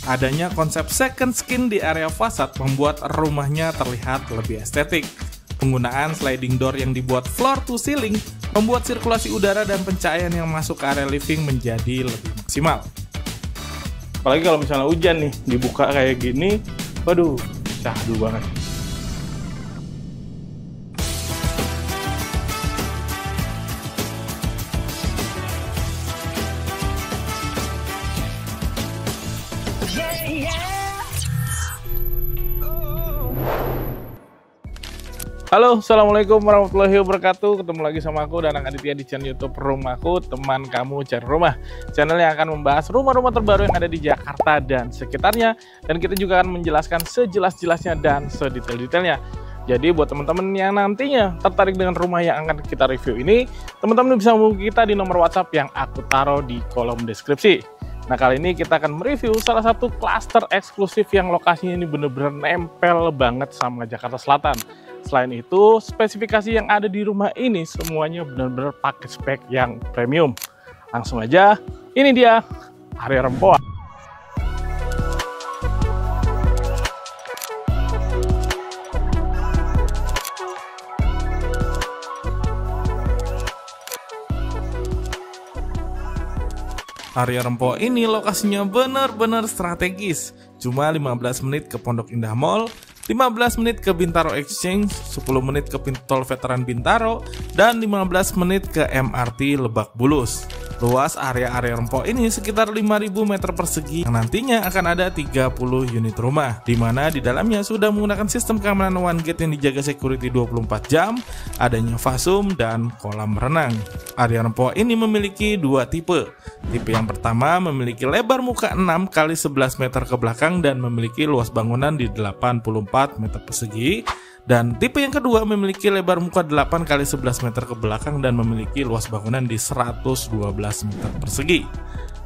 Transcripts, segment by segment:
Adanya konsep second skin di area fasad membuat rumahnya terlihat lebih estetik. Penggunaan sliding door yang dibuat floor to ceiling membuat sirkulasi udara dan pencahayaan yang masuk ke area living menjadi lebih maksimal. Apalagi kalau misalnya hujan nih, dibuka kayak gini, waduh, syahdu banget. Halo, assalamualaikum warahmatullahi wabarakatuh. Ketemu lagi sama aku Danang Aditya di channel YouTube Rumahku, teman kamu cari rumah. Channel yang akan membahas rumah-rumah terbaru yang ada di Jakarta dan sekitarnya. Dan kita juga akan menjelaskan sejelas-jelasnya dan sedetail-detailnya. Jadi buat teman-teman yang nantinya tertarik dengan rumah yang akan kita review ini, teman-teman bisa menghubungi kita di nomor WhatsApp yang aku taruh di kolom deskripsi. Nah, kali ini kita akan mereview salah satu klaster eksklusif yang lokasinya ini bener-bener nempel banget sama Jakarta Selatan. Selain itu, spesifikasi yang ada di rumah ini semuanya benar-benar pakai spek yang premium. Langsung aja, ini dia area Rempoa. Area Rempoa ini lokasinya benar-benar strategis. Cuma 15 menit ke Pondok Indah Mall, 15 menit ke Bintaro Exchange, 10 menit ke pintu tol veteran Bintaro, dan 15 menit ke MRT Lebak Bulus. Luas area-area Rempoa ini sekitar 5.000 meter persegi yang nantinya akan ada 30 unit rumah, di mana di dalamnya sudah menggunakan sistem keamanan one gate yang dijaga security 24 jam, adanya fasum, dan kolam renang. Area Rempoa ini memiliki dua tipe. Tipe yang pertama memiliki lebar muka 6 x 11 meter ke belakang dan memiliki luas bangunan di 84 meter persegi. Dan tipe yang kedua memiliki lebar muka 8 x 11 meter ke belakang dan memiliki luas bangunan di 112 meter persegi.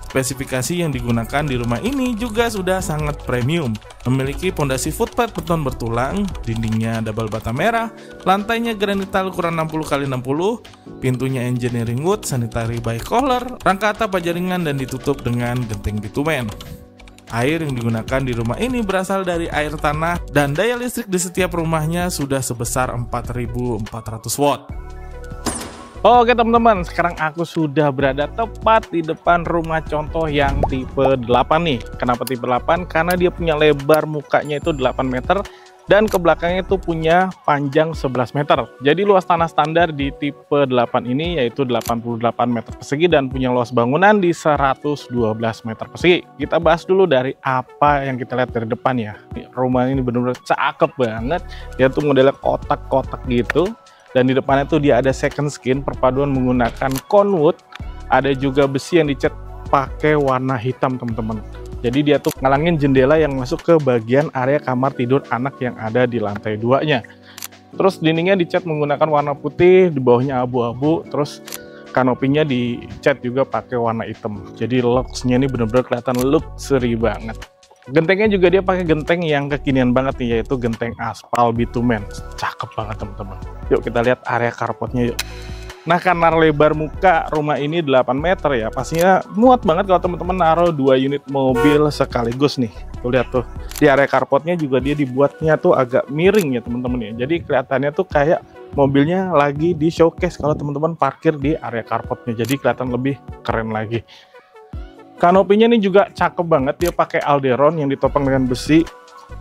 Spesifikasi yang digunakan di rumah ini juga sudah sangat premium. Memiliki pondasi footpath beton bertulang, dindingnya double bata merah, lantainya granital ukuran 60 x 60, pintunya engineering wood, sanitary bicolor, rangka atap baja ringan dan ditutup dengan genteng bitumen. Air yang digunakan di rumah ini berasal dari air tanah dan daya listrik di setiap rumahnya sudah sebesar 4.400 watt. Oke teman-teman, sekarang aku sudah berada tepat di depan rumah contoh yang tipe 8 nih. Kenapa tipe 8? Karena dia punya lebar mukanya itu 8 meter dan ke belakangnya itu punya panjang 11 meter. Jadi luas tanah standar di tipe 8 ini yaitu 88 meter persegi dan punya luas bangunan di 112 meter persegi. Kita bahas dulu dari apa yang kita lihat dari depan ya. Rumah ini benar-benar cakep banget. Dia tuh modelnya kotak-kotak gitu. Dan di depannya tuh dia ada second skin perpaduan menggunakan conwood. Ada juga besi yang dicat pakai warna hitam teman-teman. Jadi dia tuh ngalangin jendela yang masuk ke bagian area kamar tidur anak yang ada di lantai 2-nya. Terus dindingnya dicat menggunakan warna putih, di bawahnya abu-abu, terus kanopinya dicat juga pakai warna hitam. Jadi looks-nya ini bener-bener kelihatan luxury banget. Gentengnya juga dia pakai genteng yang kekinian banget nih, yaitu genteng aspal bitumen. Cakep banget teman-teman. Yuk kita lihat area carportnya yuk. Nah, karena lebar muka rumah ini 8 meter ya, pastinya muat banget kalau teman-teman naruh 2 unit mobil sekaligus nih. Tuh lihat tuh, di area carportnya juga dia dibuatnya tuh agak miring ya teman-teman ya. Jadi kelihatannya tuh kayak mobilnya lagi di showcase kalau teman-teman parkir di area carportnya. Jadi kelihatan lebih keren lagi. Kanopinya ini juga cakep banget, dia pakai alderon yang ditopang dengan besi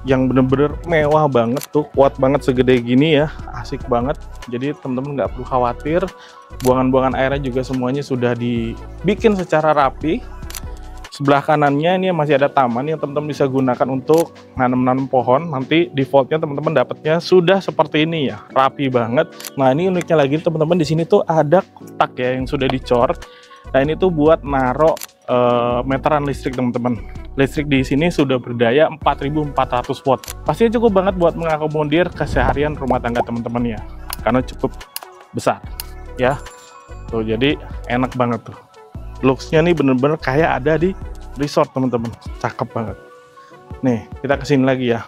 yang bener-bener mewah banget tuh, kuat banget segede gini ya, asik banget. Jadi teman-teman nggak perlu khawatir, buangan-buangan airnya juga semuanya sudah dibikin secara rapi. Sebelah kanannya ini masih ada taman yang teman-teman bisa gunakan untuk nanam-nanam pohon. Nanti defaultnya teman-teman dapatnya sudah seperti ini ya, rapi banget. Nah ini uniknya lagi teman-teman, di sini tuh ada kotak ya yang sudah dicor. Nah ini tuh buat naruh meteran listrik teman-teman. Listrik di sini sudah berdaya 4.400 watt. Pastinya cukup banget buat mengakomodir keseharian rumah tangga teman-teman ya, karena cukup besar ya. Tuh jadi enak banget tuh. Looks-nya nih bener-bener kayak ada di resort teman-teman. Cakep banget. Nih, kita kesini lagi ya.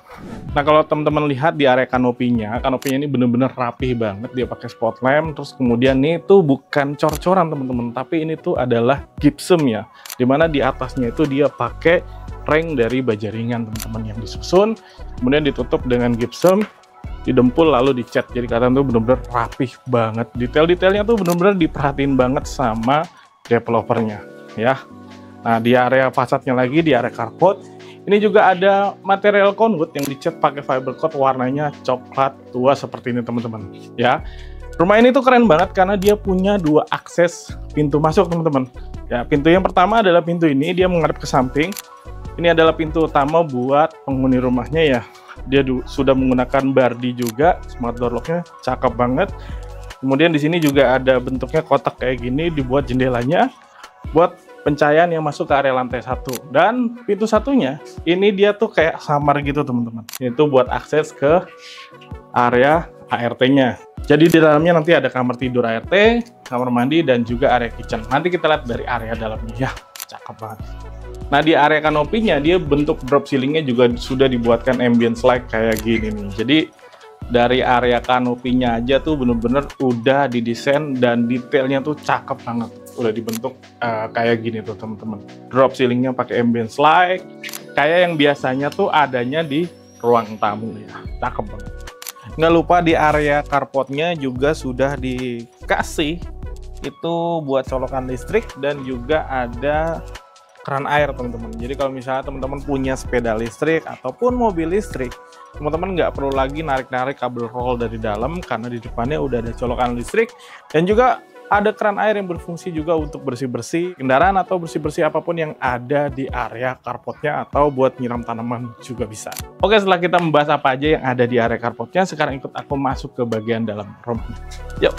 Nah, kalau teman-teman lihat di area kanopinya ini bener-bener rapih banget. Dia pakai spot lamp, terus kemudian nih tuh bukan cor-coran teman-teman, tapi ini tuh adalah gypsum ya. Dimana di atasnya itu dia pakai frame dari baja ringan teman-teman yang disusun, kemudian ditutup dengan gypsum, didempul lalu dicat. Jadi kelihatan tuh bener-bener rapih banget. Detail-detailnya tuh bener-bener diperhatiin banget sama developernya ya. Nah, di area fasadnya lagi, di area carport, ini juga ada material conwood yang dicat pakai fiber coat warnanya coklat tua seperti ini teman-teman ya. Rumah ini tuh keren banget karena dia punya 2 akses pintu masuk teman-teman. Ya, pintu yang pertama adalah pintu ini, dia menghadap ke samping. Ini adalah pintu utama buat penghuni rumahnya ya. Dia sudah menggunakan bardi juga, smart door lock-nya cakep banget. Kemudian di sini juga ada bentuknya kotak kayak gini, dibuat jendelanya buat pencahayaan yang masuk ke area lantai 1. Dan pintu satunya ini dia tuh kayak samar gitu teman-teman. Itu buat akses ke area ART-nya. Jadi di dalamnya nanti ada kamar tidur ART, kamar mandi, dan juga area kitchen. Nanti kita lihat dari area dalamnya. Ya, cakep banget. Nah, di area kanopinya, dia bentuk drop ceilingnya juga sudah dibuatkan ambience light kayak gini nih. Jadi, dari area kanopinya aja tuh bener-bener udah didesain dan detailnya tuh cakep banget. Udah dibentuk kayak gini tuh teman-teman. Drop ceilingnya pakai ambience light, kayak yang biasanya tuh adanya di ruang tamu ya. Cakep banget. Nggak lupa di area carportnya juga sudah dikasih itu buat colokan listrik dan juga ada keran air teman-teman. Jadi kalau misalnya teman-teman punya sepeda listrik ataupun mobil listrik, teman-teman nggak perlu lagi narik-narik kabel roll dari dalam karena di depannya udah ada colokan listrik dan juga ada keran air yang berfungsi juga untuk bersih-bersih kendaraan atau bersih-bersih apapun yang ada di area carportnya atau buat nyiram tanaman juga bisa. Oke, setelah kita membahas apa aja yang ada di area carportnya, sekarang ikut aku masuk ke bagian dalam rumahnya. Yuk!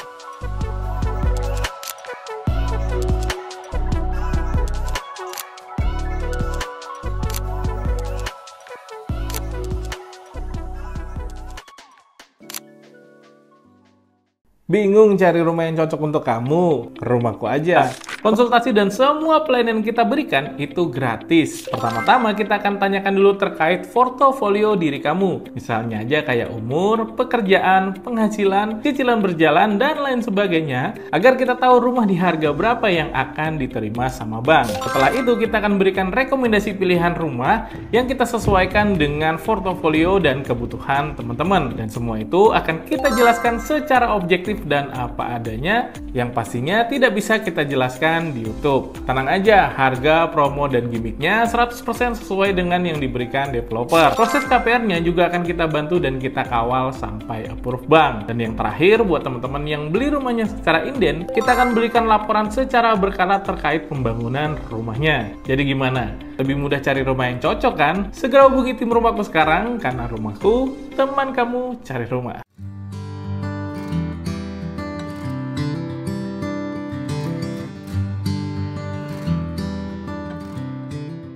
Bingung cari rumah yang cocok untuk kamu? Ke rumahku aja. Konsultasi dan semua pelayanan kita berikan itu gratis. Pertama-tama kita akan tanyakan dulu terkait portofolio diri kamu. Misalnya aja kayak umur, pekerjaan, penghasilan, cicilan berjalan, dan lain sebagainya. Agar kita tahu rumah di harga berapa yang akan diterima sama bank. Setelah itu kita akan berikan rekomendasi pilihan rumah yang kita sesuaikan dengan portofolio dan kebutuhan teman-teman. Dan semua itu akan kita jelaskan secara objektif dan apa adanya, yang pastinya tidak bisa kita jelaskan di YouTube. Tenang aja, harga, promo, dan gimmicknya 100% sesuai dengan yang diberikan developer. Proses KPR-nya juga akan kita bantu dan kita kawal sampai approve bank. Dan yang terakhir, buat teman-teman yang beli rumahnya secara inden, kita akan berikan laporan secara berkala terkait pembangunan rumahnya. Jadi gimana? Lebih mudah cari rumah yang cocok kan? Segera hubungi tim rumahku sekarang, karena rumahku, teman kamu cari rumah.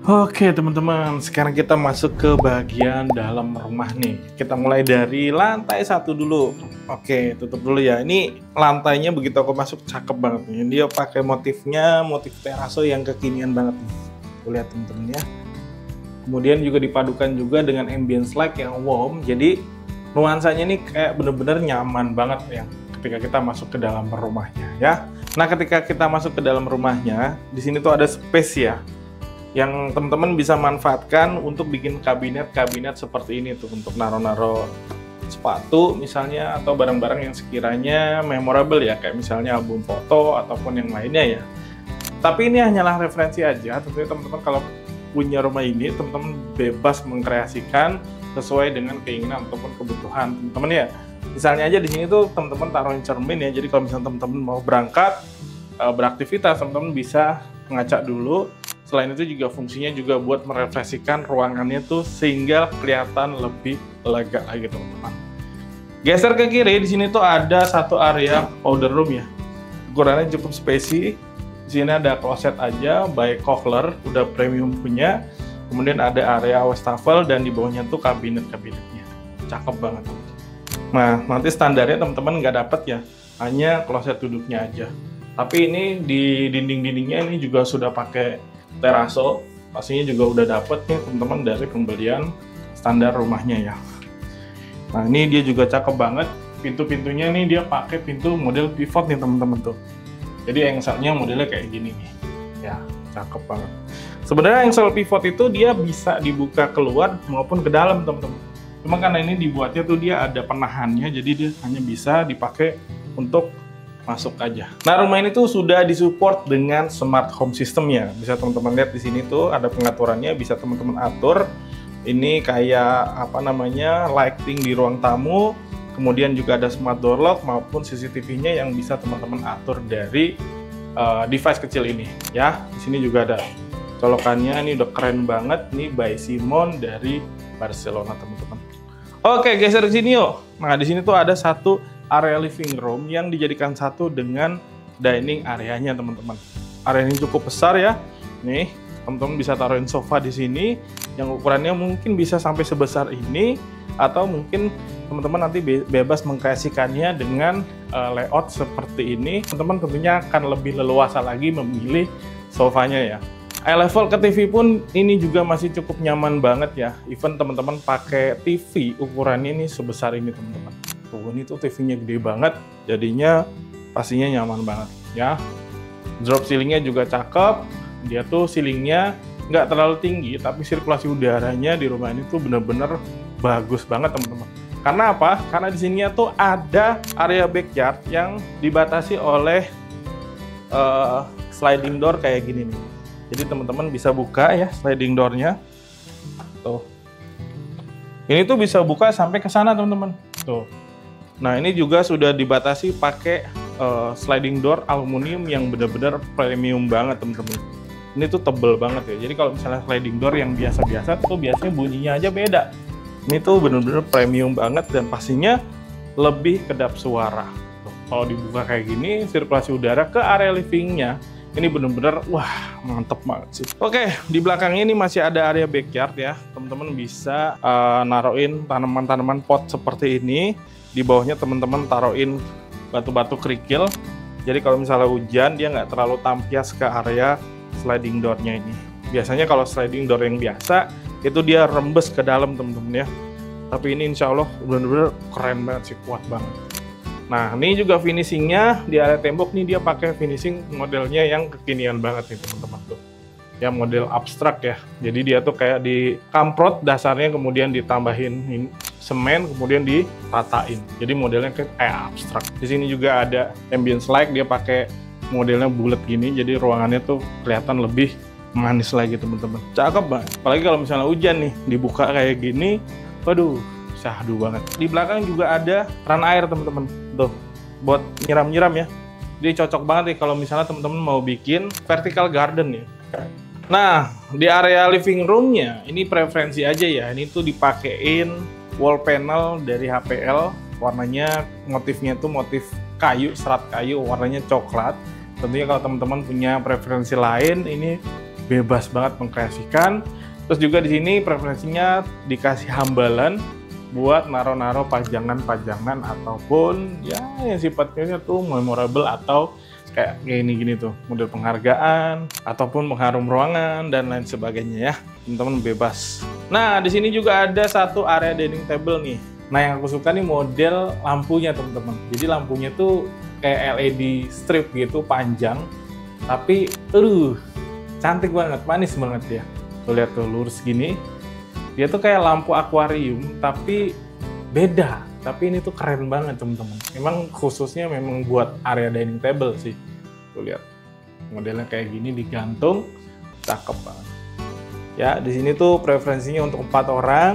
Oke teman-teman, sekarang kita masuk ke bagian dalam rumah nih. Kita mulai dari lantai 1 dulu. Oke, tutup dulu ya. Ini lantainya begitu aku masuk cakep banget nih. Dia pakai motifnya, motif teraso yang kekinian banget nih. Tuh lihat teman-teman ya. Kemudian juga dipadukan juga dengan ambience light yang warm. Jadi nuansanya ini kayak bener-bener nyaman banget ya ketika kita masuk ke dalam rumahnya ya. Nah, ketika kita masuk ke dalam rumahnya, di sini tuh ada space ya, yang teman-teman bisa manfaatkan untuk bikin kabinet-kabinet seperti ini tuh, untuk naro-naro sepatu misalnya atau barang-barang yang sekiranya memorable ya, kayak misalnya album foto ataupun yang lainnya ya. Tapi ini hanyalah referensi aja, tentunya teman-teman kalau punya rumah ini teman-teman bebas mengkreasikan sesuai dengan keinginan ataupun kebutuhan teman-teman ya. Misalnya aja di sini tuh teman-teman taruhin cermin ya, jadi kalau misalnya teman-teman mau berangkat beraktivitas, teman-teman bisa ngacak dulu. Selain itu juga fungsinya juga buat merefleksikan ruangannya tuh sehingga kelihatan lebih lega lagi teman-teman. Geser ke kiri, di sini tuh ada satu area powder room ya. Ukurannya cukup spesi. Di sini ada kloset aja by Kohler, udah premium punya. Kemudian ada area wastafel dan di bawahnya tuh kabinet-kabinetnya. Cakep banget. Nah, nanti standarnya teman-teman nggak dapet ya, hanya kloset duduknya aja. Tapi ini di dinding-dindingnya ini juga sudah pakai teraso, pastinya juga udah dapet nih teman-teman dari pembelian standar rumahnya ya. Nah, ini dia juga cakep banget. Pintu-pintunya nih dia pakai pintu model pivot nih teman-teman tuh. Jadi engselnya modelnya kayak gini nih. Ya, cakep banget. Sebenarnya engsel pivot itu dia bisa dibuka keluar maupun ke dalam, teman-teman. Cuma karena ini dibuatnya tuh dia ada penahannya, jadi dia hanya bisa dipakai untuk masuk aja. Nah, rumah ini tuh sudah disupport dengan smart home systemnya. Bisa teman-teman lihat di sini tuh ada pengaturannya, bisa teman-teman atur. Ini kayak apa namanya, lighting di ruang tamu, kemudian juga ada smart door lock maupun CCTV-nya yang bisa teman-teman atur dari device kecil ini. Ya, di sini juga ada colokannya. Ini udah keren banget. Ini by Simon dari Barcelona, teman-teman. Oke, geser ke sini yuk. Nah, di sini tuh ada satu area living room yang dijadikan satu dengan dining areanya, teman-teman. Area ini cukup besar ya. Nih, teman-teman bisa taruhin sofa di sini yang ukurannya mungkin bisa sampai sebesar ini, atau mungkin teman-teman nanti bebas mengkreasikannya dengan layout seperti ini. Teman-teman tentunya akan lebih leluasa lagi memilih sofanya ya. Eye level ke TV pun ini juga masih cukup nyaman banget ya. Even teman-teman pakai TV ukurannya ini sebesar ini, teman-teman. Tuh, ini tuh TV-nya gede banget, jadinya pastinya nyaman banget ya. Drop ceilingnya juga cakep. Dia tuh ceilingnya nggak terlalu tinggi, tapi sirkulasi udaranya di rumah ini tuh bener-bener bagus banget, teman-teman. Karena apa? Karena di sini tuh ada area backyard yang dibatasi oleh sliding door kayak gini nih. Jadi teman-teman bisa buka ya sliding door-nya. Tuh. Ini tuh bisa buka sampai ke sana, teman-teman. Tuh. Nah, ini juga sudah dibatasi pakai sliding door aluminium yang benar-benar premium banget, teman-teman. Ini tuh tebel banget ya. Jadi kalau misalnya sliding door yang biasa-biasa tuh biasanya bunyinya aja beda. Ini tuh benar-benar premium banget dan pastinya lebih kedap suara. Tuh, kalau dibuka kayak gini, sirkulasi udara ke area livingnya ini bener-bener wah, mantep banget sih. Oke, di belakangnya ini masih ada area backyard ya. Teman-teman bisa naruin tanaman-tanaman pot seperti ini. Di bawahnya teman-teman taruin batu-batu kerikil. Jadi kalau misalnya hujan dia nggak terlalu tampias ke area sliding door-nya ini. Biasanya kalau sliding door yang biasa itu dia rembes ke dalam, teman-teman ya. Tapi ini insya Allah bener-bener keren banget sih, kuat banget. Nah, ini juga finishingnya di area tembok nih dia pakai finishing modelnya yang kekinian banget nih, teman-teman tuh. Ya, model abstrak ya. Jadi dia tuh kayak dikamprot dasarnya, kemudian ditambahin semen, kemudian diratain. Jadi modelnya kayak abstrak. Di sini juga ada ambience light, dia pakai modelnya bulat gini, jadi ruangannya tuh kelihatan lebih manis lagi, teman-teman. Cakep banget. Apalagi kalau misalnya hujan nih, dibuka kayak gini, waduh, syahdu banget. Di belakang juga ada keran air, teman-teman. Tuh, buat nyiram-nyiram ya. Jadi cocok banget nih kalau misalnya teman-teman mau bikin vertical garden ya. Nah, di area living room-nya, ini preferensi aja ya. Ini tuh dipakein wall panel dari HPL. Warnanya, motifnya tuh motif kayu, serat kayu, warnanya coklat. Tentunya kalau teman-teman punya preferensi lain, ini bebas banget mengkreasikan. Terus juga di sini preferensinya dikasih hambalan buat naro-naro pajangan-pajangan ataupun ya yang sifatnya tuh memorable atau kayak gini-gini tuh, model penghargaan ataupun pengharum ruangan dan lain sebagainya ya. Teman-teman bebas. Nah, di sini juga ada satu area dining table nih. Nah, yang aku suka nih model lampunya, teman-teman. Jadi lampunya tuh kayak LED strip gitu, panjang. Tapi, cantik banget, manis banget ya. Tuh lihat tuh, lurus gini. Dia tuh kayak lampu akuarium, tapi beda. Tapi ini tuh keren banget, teman-teman. Memang khususnya memang buat area dining table sih. Tuh lihat, modelnya kayak gini digantung, cakep banget. Ya, di sini tuh preferensinya untuk 4 orang.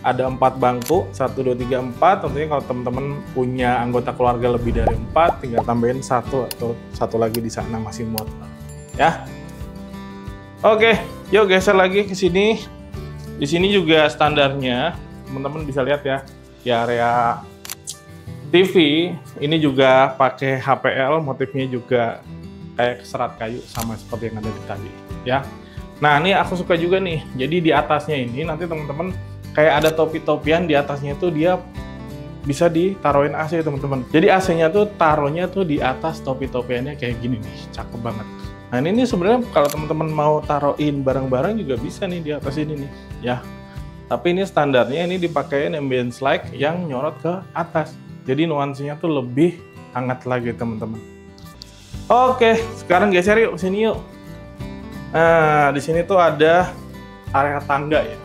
Ada 4 bangku, 1, 2, 3, 4. Tentunya kalau teman-teman punya anggota keluarga lebih dari 4, tinggal tambahin 1 atau 1 lagi di sana masih muat. Ya. Oke, yuk geser lagi ke sini. Di sini juga standarnya, teman-teman bisa lihat ya, di area TV ini juga pakai HPL, motifnya juga kayak serat kayu sama seperti yang ada di tadi, ya. Nah, ini aku suka juga nih. Jadi di atasnya ini nanti teman-teman kayak ada topi-topian di atasnya tuh dia bisa ditaruhin AC, teman-teman. Jadi AC-nya tuh taruhnya tuh di atas topi-topiannya kayak gini nih, cakep banget. Nah, ini sebenarnya kalau teman-teman mau taruhin barang-barang juga bisa nih di atas ini nih, ya. Tapi ini standarnya ini dipakein ambience light yang nyorot ke atas. Jadi nuansanya tuh lebih hangat lagi, teman-teman. Oke, sekarang geser yuk sini yuk. Nah, di sini tuh ada area tangga ya,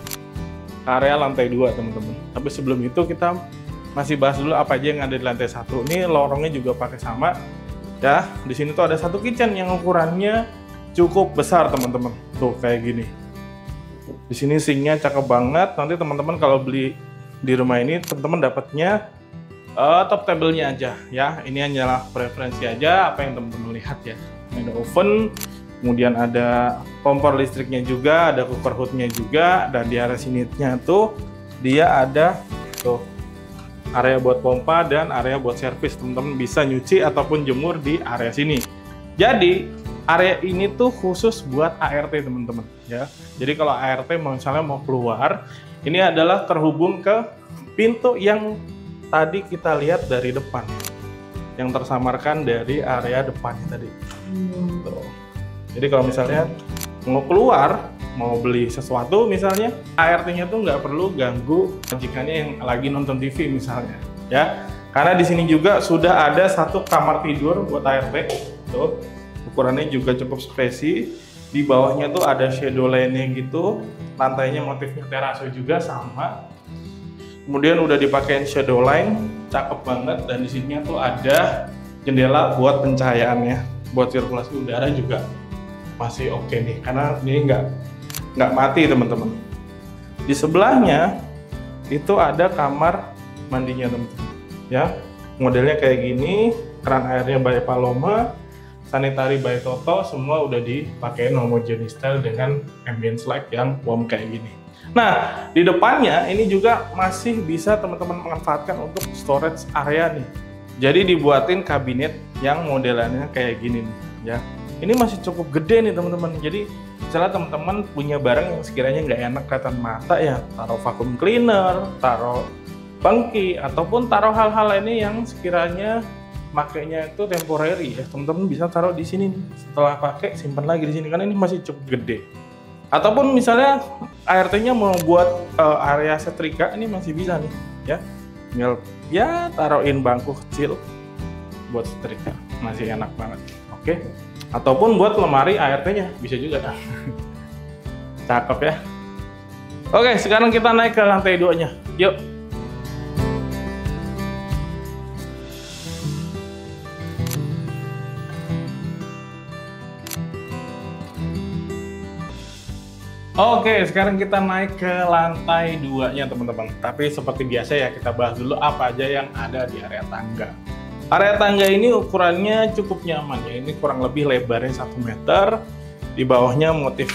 area lantai 2 teman-teman. Tapi sebelum itu kita masih bahas dulu apa aja yang ada di lantai 1. Ini lorongnya juga pakai sama ya. Di sini tuh ada satu kitchen yang ukurannya cukup besar teman-teman. Tuh kayak gini. Di sini sinknya cakep banget. Nanti teman-teman kalau beli di rumah ini, teman-teman dapatnya top table-nya aja ya. Ini hanyalah preferensi aja apa yang teman-teman lihat ya. Ada oven, kemudian ada kompor listriknya juga, ada cooker hood-nya juga, dan di area sininya tuh dia ada tuh area buat pompa dan area buat servis. Teman-teman bisa nyuci ataupun jemur di area sini. Jadi area ini tuh khusus buat ART teman-teman ya. Jadi kalau ART misalnya mau keluar, ini adalah terhubung ke pintu yang tadi kita lihat dari depan, yang tersamarkan dari area depannya tadi. Tuh. Jadi kalau misalnya mau keluar, mau beli sesuatu misalnya, ART-nya tuh nggak perlu ganggu majikannya yang lagi nonton TV misalnya, ya. Karena di sini juga sudah ada satu kamar tidur buat ART, tuh ukurannya juga cukup spesi. Di bawahnya tuh ada shadow line-nya gitu, lantainya motifnya terase juga sama. Kemudian udah dipakein shadow line, cakep banget. Dan di sini tuh ada jendela buat pencahayaannya, buat sirkulasi udara juga masih oke nih, karena ini nggak mati teman-teman. Di sebelahnya itu ada kamar mandinya teman-teman ya, modelnya kayak gini, keran airnya by Paloma, sanitary by Toto, semua udah dipakai homogeneous style dengan ambience light yang warm kayak gini. Nah, di depannya ini juga masih bisa teman-teman manfaatkan untuk storage area nih. Jadi dibuatin kabinet yang modelannya kayak gini nih ya. Ini masih cukup gede nih teman-teman. Jadi misalnya teman-teman punya barang yang sekiranya nggak enak kelihatan mata ya, taruh vacuum cleaner, taruh bangki, ataupun taruh hal-hal lainnya yang sekiranya makainya itu temporary ya, teman-teman bisa taruh di sini nih. Setelah pakai simpan lagi di sini, karena ini masih cukup gede. Ataupun misalnya ART-nya mau buat area setrika, ini masih bisa nih ya. Tinggal ya taruhin bangku kecil buat setrika, masih enak banget. Oke. Ataupun buat lemari ART-nya bisa juga. Cakep ya. Oke, sekarang kita naik ke lantai 2-nya. Yuk. Oke, sekarang kita naik ke lantai 2-nya teman-teman. Tapi seperti biasa ya, kita bahas dulu apa aja yang ada di area tangga. Area tangga ini ukurannya cukup nyaman ya. Ini kurang lebih lebarnya 1 meter. Di bawahnya motif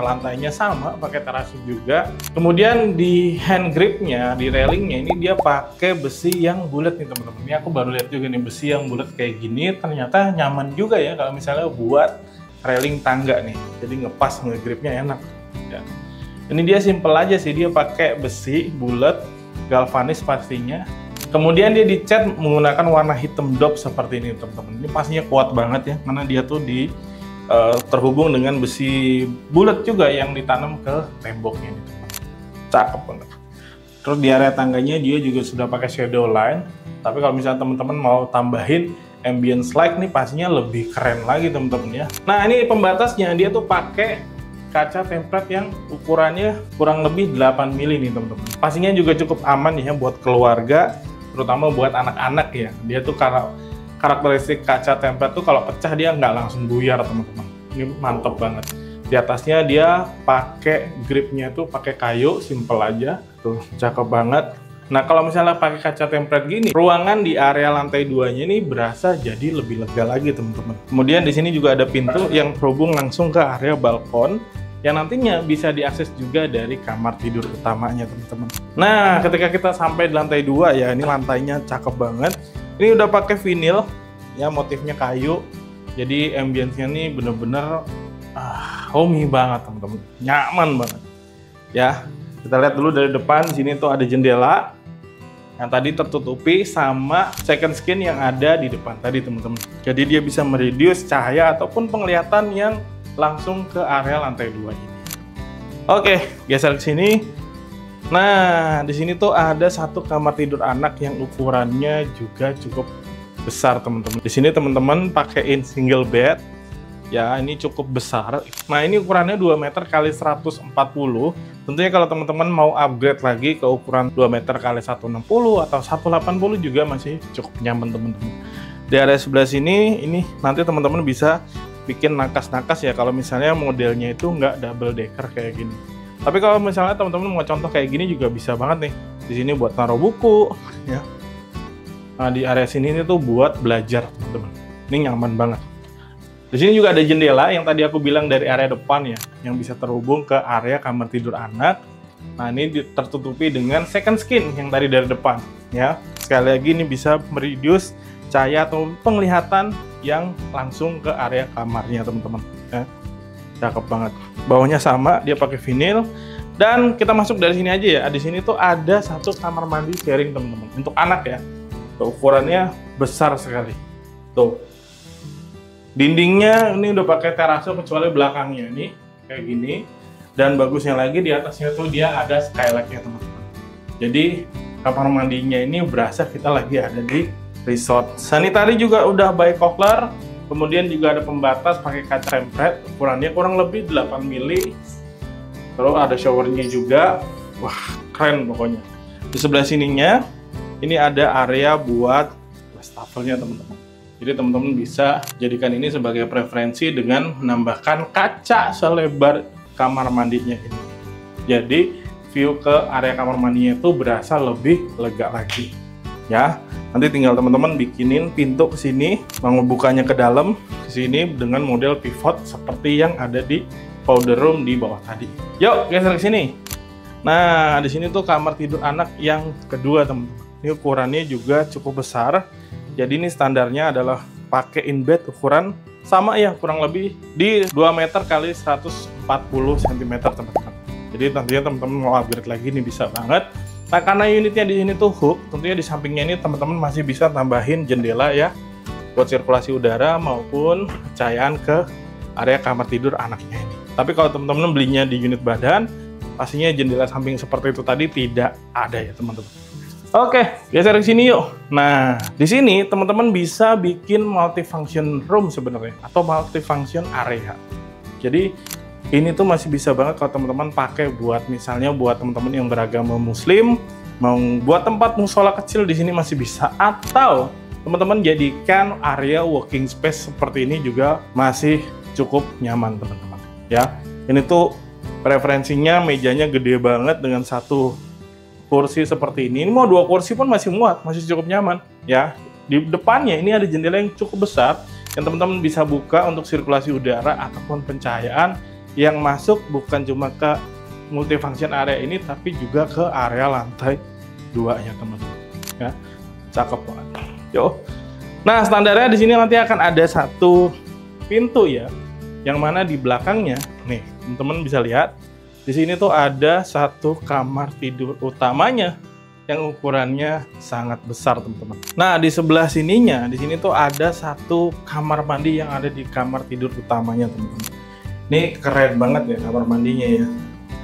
lantainya sama, pakai terasi juga. Kemudian di hand gripnya, di railingnya ini dia pakai besi yang bulat nih teman-teman. Ini aku baru lihat juga nih, besi yang bulat kayak gini. Ternyata nyaman juga ya kalau misalnya buat railing tangga nih, jadi ngepas ngegripnya enak ya. Ini dia simple aja sih, dia pakai besi bulat galvanis pastinya, kemudian dia dicat menggunakan warna hitam dop seperti ini teman-teman. Ini pastinya kuat banget ya, karena dia tuh terhubung dengan besi bulat juga yang ditanam ke temboknya nih teman-teman. Cakep banget. Terus di area tangganya dia juga sudah pakai shadow line, tapi kalau misalnya teman-teman mau tambahin ambience light nih pastinya lebih keren lagi teman-teman ya. Nah, ini pembatasnya dia tuh pakai kaca template yang ukurannya kurang lebih 8 mili nih teman-teman. Pastinya juga cukup aman ya buat keluarga, terutama buat anak-anak ya. Dia tuh karakteristik kaca template tuh kalau pecah dia nggak langsung buyar teman-teman. Ini mantep banget. Di atasnya dia pakai gripnya tuh pakai kayu, simple aja. Tuh, cakep banget. Nah, kalau misalnya pakai kaca template gini, ruangan di area lantai 2-nya ini berasa jadi lebih lega lagi, teman-teman. Kemudian di sini juga ada pintu yang terhubung langsung ke area balkon yang nantinya bisa diakses juga dari kamar tidur utamanya, teman-teman. Nah, ketika kita sampai di lantai 2 ya, ini lantainya cakep banget. Ini udah pakai vinil, ya motifnya kayu. Jadi ambience-nya nih bener-bener homey banget, teman-teman. Nyaman banget. Ya, kita lihat dulu dari depan. Sini tuh ada jendela yang tadi tertutupi sama second skin yang ada di depan tadi teman-teman. Jadi dia bisa mereduce cahaya ataupun penglihatan yang langsung ke area lantai 2 ini. Oke, geser ke sini. Nah, di sini tuh ada satu kamar tidur anak yang ukurannya juga cukup besar teman-teman. Di sini teman-teman pakaiin single bed ya, ini cukup besar. Nah, ini ukurannya 2 meter kali 140. Tentunya kalau teman-teman mau upgrade lagi ke ukuran 2 meter kali 160 atau 180 juga masih cukup nyaman teman-teman. Di area sebelah sini, ini nanti teman-teman bisa bikin nakas-nakas ya kalau misalnya modelnya itu nggak double decker kayak gini. Tapi kalau misalnya teman-teman mau contoh kayak gini juga bisa banget nih. Di sini buat taruh buku, ya. Nah, di area sini ini tuh buat belajar teman-teman. Ini nyaman banget. Di sini juga ada jendela yang tadi aku bilang dari area depan ya, yang bisa terhubung ke area kamar tidur anak. Nah, ini tertutupi dengan second skin yang tadi dari depan ya. Sekali lagi ini bisa mereduce cahaya atau penglihatan yang langsung ke area kamarnya teman-teman ya. Cakep banget. Bawahnya sama, dia pakai vinil. Dan kita masuk dari sini aja ya. Di sini tuh ada satu kamar mandi sharing teman-teman untuk anak ya. Tuh, ukurannya besar sekali. Tuh. Dindingnya ini udah pakai terase kecuali belakangnya ini kayak gini. Dan bagusnya lagi di atasnya tuh dia ada skylightnya teman-teman. Jadi kamar mandinya ini berasa kita lagi ada di resort. Sanitary juga udah by Kohler. Kemudian juga ada pembatas pakai kaca rempret. Ukurannya kurang lebih 8 mili. Terus ada showernya juga. Wah, keren pokoknya. Di sebelah sininya ini ada area buat wastafelnya teman-teman. Jadi teman-teman bisa jadikan ini sebagai preferensi dengan menambahkan kaca selebar kamar mandinya ini. Jadi view ke area kamar mandinya itu berasa lebih lega lagi. Ya, nanti tinggal teman-teman bikinin pintu ke sini, mau bukanya ke dalam ke sini dengan model pivot seperti yang ada di powder room di bawah tadi. Yuk, geser ke sini. Nah, di sini tuh kamar tidur anak yang kedua teman-teman. Ini ukurannya juga cukup besar. Jadi ini standarnya adalah pakai in bed ukuran sama ya, kurang lebih di 2 meter kali 140 cm teman-teman. Jadi nantinya teman-teman mau upgrade lagi ini bisa banget. Nah, karena unitnya di sini tuh hook, tentunya di sampingnya ini teman-teman masih bisa tambahin jendela ya buat sirkulasi udara maupun cahayaan ke area kamar tidur anaknya ini. Tapi kalau teman-teman belinya di unit badan, pastinya jendela samping seperti itu tadi tidak ada ya teman-teman. Oke, geser ke sini yuk. Nah, di sini teman-teman bisa bikin multifunction room sebenarnya atau multifunction area. Jadi ini tuh masih bisa banget kalau teman-teman pakai buat misalnya buat teman-teman yang beragama Muslim, mau buat tempat musola kecil di sini masih bisa, atau teman-teman jadikan area working space seperti ini juga masih cukup nyaman teman-teman. Ya, ini tuh preferensinya mejanya gede banget dengan satu kursi seperti ini. Ini mau 2 kursi pun masih muat, masih cukup nyaman ya. Di depannya ini ada jendela yang cukup besar yang teman-teman bisa buka untuk sirkulasi udara ataupun pencahayaan yang masuk bukan cuma ke multifunction area ini tapi juga ke area lantai 2-nya teman-teman. Ya, cakep banget. Yo. Nah, standarnya di sini nanti akan ada satu pintu ya, yang mana di belakangnya nih teman-teman bisa lihat. Di sini tuh ada satu kamar tidur utamanya yang ukurannya sangat besar teman-teman. Nah, di sebelah sininya, di sini tuh ada satu kamar mandi yang ada di kamar tidur utamanya teman-teman. Ini keren banget ya kamar mandinya ya.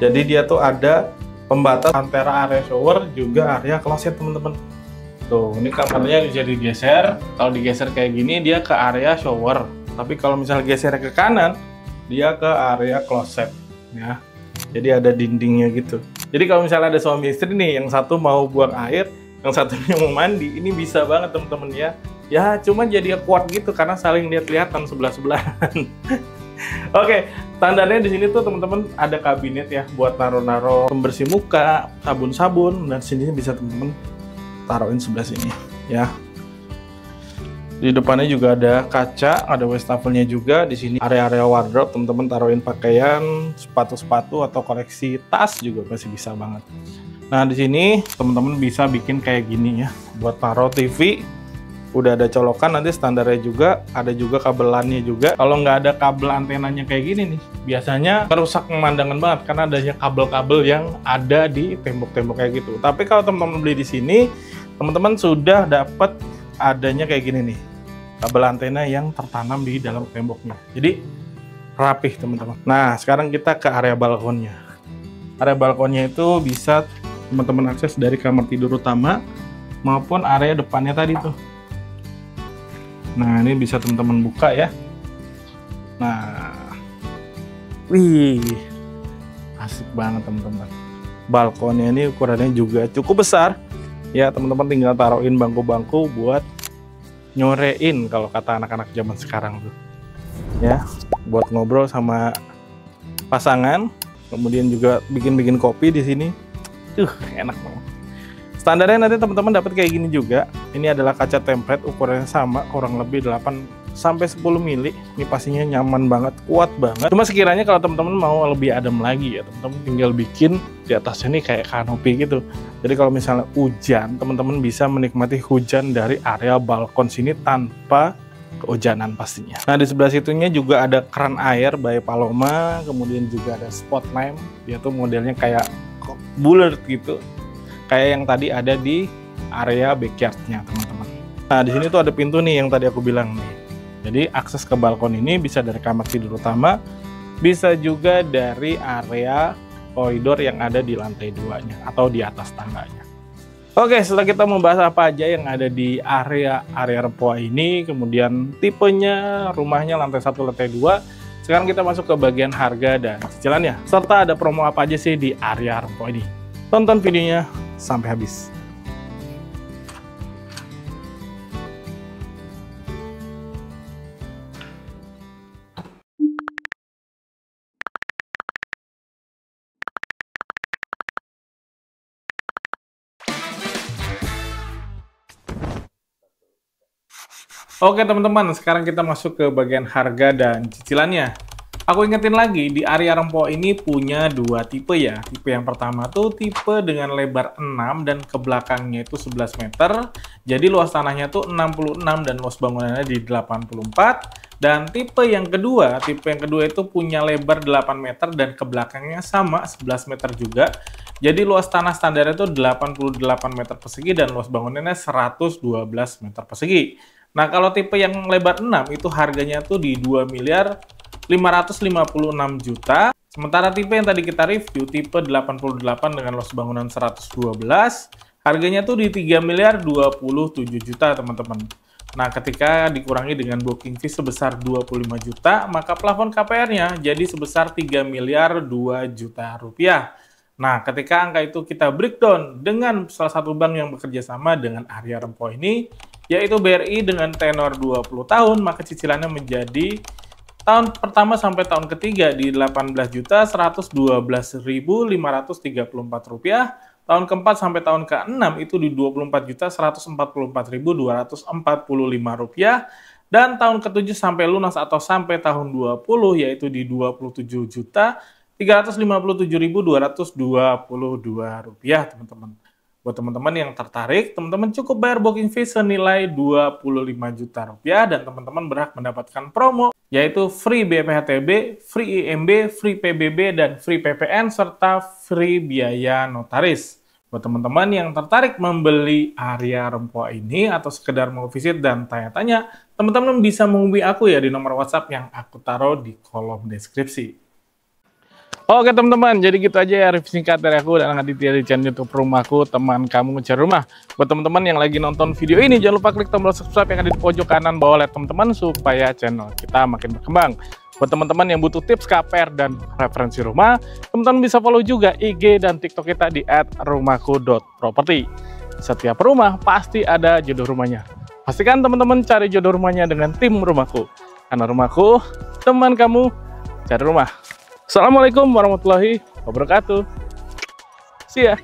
Jadi dia tuh ada pembatas antara area shower juga area kloset teman-teman. Tuh, ini kamarnya bisa digeser. Kalau digeser kayak gini dia ke area shower. Tapi kalau misalnya geser ke kanan, dia ke area kloset ya. Jadi ada dindingnya gitu. Jadi kalau misalnya ada suami istri nih, yang satu mau buang air, yang satunya mau mandi, ini bisa banget teman-teman ya. Ya cuma jadi kuat gitu karena saling lihat-lihatan sebelah-sebelahan. Oke, standarnya di sini tuh teman-teman ada kabinet ya buat naro-naro pembersih muka, sabun-sabun, dan sini bisa teman-teman taruhin sebelah sini ya. Di depannya juga ada kaca, ada wastafelnya juga. Di sini area-area wardrobe, teman-teman taruhin pakaian, sepatu-sepatu atau koleksi tas juga masih bisa banget. Nah, di sini teman-teman bisa bikin kayak gini ya, buat taruh TV. Udah ada colokan, nanti standarnya juga, ada juga kabelannya juga. Kalau nggak ada kabel antenanya kayak gini nih, biasanya merusak pemandangan banget karena adanya kabel-kabel yang ada di tembok-tembok kayak gitu. Tapi kalau teman-teman beli di sini, teman-teman sudah dapat adanya kayak gini nih, kabel antena yang tertanam di dalam temboknya. Jadi rapih teman-teman. Nah, sekarang kita ke area balkonnya. Area balkonnya itu bisa teman-teman akses dari kamar tidur utama maupun area depannya tadi tuh. Nah, ini bisa teman-teman buka ya. Nah, wih, asik banget teman-teman. Balkonnya ini ukurannya juga cukup besar. Ya teman-teman tinggal taruhin bangku-bangku buat nyorein kalau kata anak-anak zaman sekarang tuh. Ya, buat ngobrol sama pasangan, kemudian juga bikin-bikin kopi di sini. Enak banget. Standarnya nanti teman-teman dapat kayak gini juga. Ini adalah kaca template, ukurannya sama, kurang lebih 8-10 mili. Ini pastinya nyaman banget, kuat banget. Cuma sekiranya kalau teman-teman mau lebih adem lagi ya, teman-teman tinggal bikin di atasnya nih kayak kanopi gitu. Jadi kalau misalnya hujan, teman-teman bisa menikmati hujan dari area balkon sini tanpa kehujanan pastinya. Nah di sebelah situnya juga ada keran air by Paloma, kemudian juga ada spot lamp. Dia tuh modelnya kayak bulat gitu, kayak yang tadi ada di area backyardnya teman-teman. Nah di sini tuh ada pintu nih yang tadi aku bilang nih. Jadi akses ke balkon ini bisa dari kamar tidur utama, bisa juga dari area koridor yang ada di lantai 2-nya atau di atas tangganya. Oke, setelah kita membahas apa aja yang ada di area Rempoa ini, kemudian tipenya, rumahnya lantai 1, lantai 2, sekarang kita masuk ke bagian harga dan cicilannya, serta ada promo apa aja sih di area Rempoa ini. Tonton videonya sampai habis. Oke teman-teman, sekarang kita masuk ke bagian harga dan cicilannya. Aku ingetin lagi, di area Rempoa ini punya dua tipe ya. Tipe yang pertama tuh tipe dengan lebar 6 dan ke belakangnya itu 11 meter. Jadi luas tanahnya tuh 66 dan luas bangunannya di 84. Dan tipe yang kedua itu punya lebar 8 meter dan ke belakangnya sama 11 meter juga. Jadi luas tanah standarnya itu 88 meter persegi dan luas bangunannya 112 meter persegi. Nah, kalau tipe yang lebar 6 itu harganya tuh di 2.556 juta. Sementara tipe yang tadi kita review, tipe 88 dengan luas bangunan 112, harganya tuh di 3.027 juta, teman-teman. Nah, ketika dikurangi dengan booking fee sebesar 25 juta, maka plafon KPR-nya jadi sebesar 3.002 juta rupiah. Nah, ketika angka itu kita breakdown dengan salah satu bank yang bekerja sama dengan area Rempoa ini, yaitu BRI dengan tenor 20 tahun, maka cicilannya menjadi tahun pertama sampai tahun ketiga di Rp18.112.534, tahun keempat sampai tahun ke-6 itu di Rp24.144.245, dan tahun ke-7 sampai lunas atau sampai tahun 20 yaitu di Rp27.357.222, teman-teman. Buat teman-teman yang tertarik, teman-teman cukup bayar booking fee senilai Rp25 juta dan teman-teman berhak mendapatkan promo yaitu free BPHTB, free IMB, free PBB, dan free PPN, serta free biaya notaris. Buat teman-teman yang tertarik membeli area Rempoa ini atau sekedar mau visit dan tanya-tanya, teman-teman bisa menghubungi aku ya di nomor WhatsApp yang aku taruh di kolom deskripsi. Oke teman-teman, jadi gitu aja ya review singkat dari aku dan Aditya di channel YouTube Rumahku, teman kamu mencari rumah. Buat teman-teman yang lagi nonton video ini, jangan lupa klik tombol subscribe yang ada di pojok kanan bawah layar teman-teman supaya channel kita makin berkembang. Buat teman-teman yang butuh tips KPR dan referensi rumah, teman-teman bisa follow juga IG dan TikTok kita di @rumahku.property. Setiap rumah pasti ada jodoh rumahnya. Pastikan teman-teman cari jodoh rumahnya dengan tim Rumahku. Karena Rumahku, teman kamu cari rumah. Assalamualaikum warahmatullahi wabarakatuh. See ya.